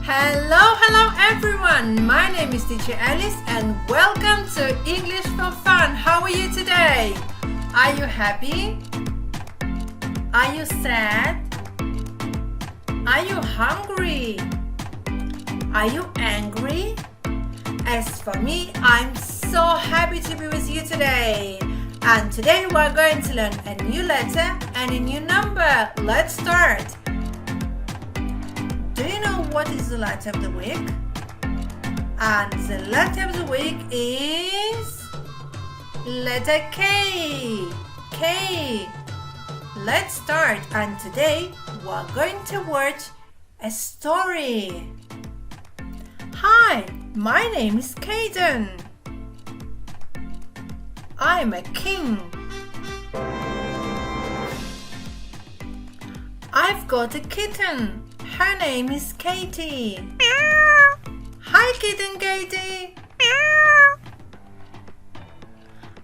Hello everyone! My name is teacher Alice and welcome to English for Fun. How are you today? Are you happy? Are you sad? Are you hungry? Are you angry? As for me, I'm so happy to be with you today. And today we're going to learn a new letter and a new number. Let's start. Do you know what is the letter of the week? And the letter of the week is letter K. K. Let's start. And today we're going to watch a story. Hi, my name is Kaden. I'm a king. I've got a kitten. Her name is Katie. Hi, kitten Katie.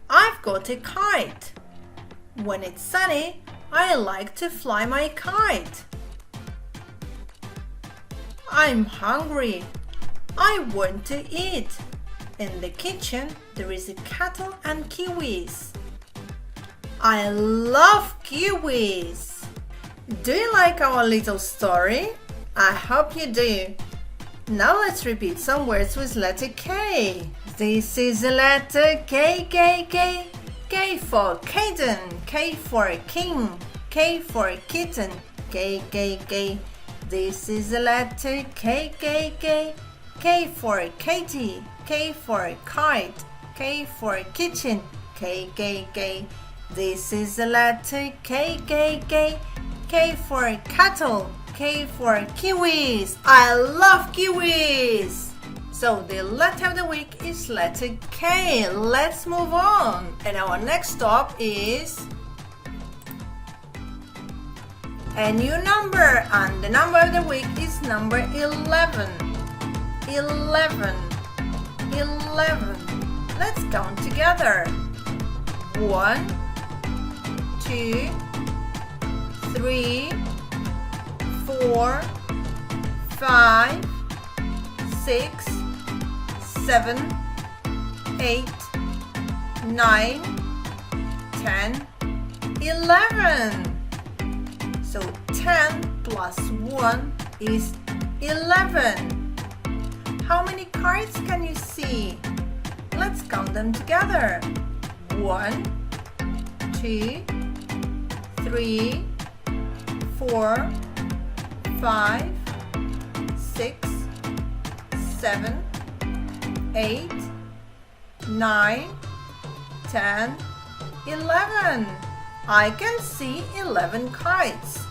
I've got a kite. When it's sunny, I like to fly my kite. I'm hungry. I want to eat. In the kitchen, there is a kettle and kiwis. I love kiwis. Do you like our little story? I hope you do. Now let's repeat some words with letter K. This is the letter K, K, K. K for Kaden, K for king, K for kitten, K, K, K. This is the letter K, K, K. K for Katie, K for kite, K for kitchen, K, K, K. This is the letter K, K, K. K for kettle, K for kiwis. I love kiwis. So the letter of the week is letter K. Let's move on. And our next stop is a new number. And the number of the week is number 11. 11. 11. Let's count together. 1, 2, 3, 4, 5, 6, 7, 8, 9, 10, 11. So 10 plus 1 is 11. How many cards can you see? Let's count them together. 1, 2, 3, 4, 5, 6, 7, 8, 9, 10, 11. I can see 11 kites.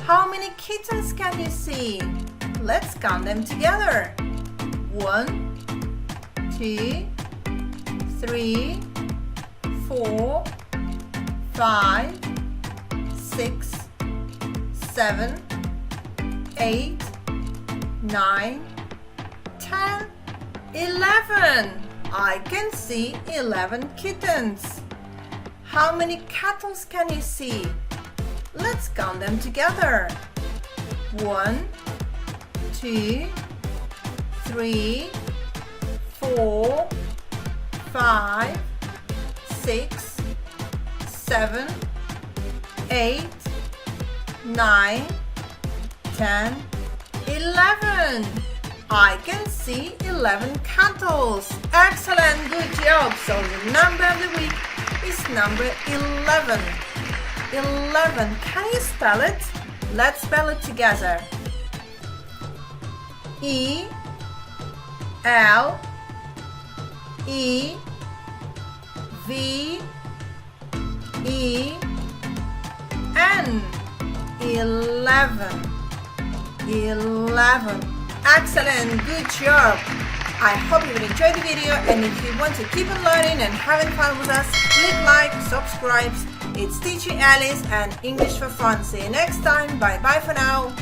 How many kittens can you see? Let's count them together. 1, 2, 3, 4, 5, 6, 7, 8, 9, 10, 11. I can see 11 kittens. How many kettles can you see? Let's count them together. 1, 2, 3, 4, 5, 6, 7, 8, 9, 10, 11. I can see 11 kettles. Excellent, good job. So the number of the week is number 11. 11. Can you spell it? Let's spell it together. E L E V E N. 11. 11. Excellent, good job. I hope you will enjoy the video, and if you want to keep on learning and having fun with us, click like, subscribe. It's teacher Alice and English for Fun. See you next time. Bye bye for now.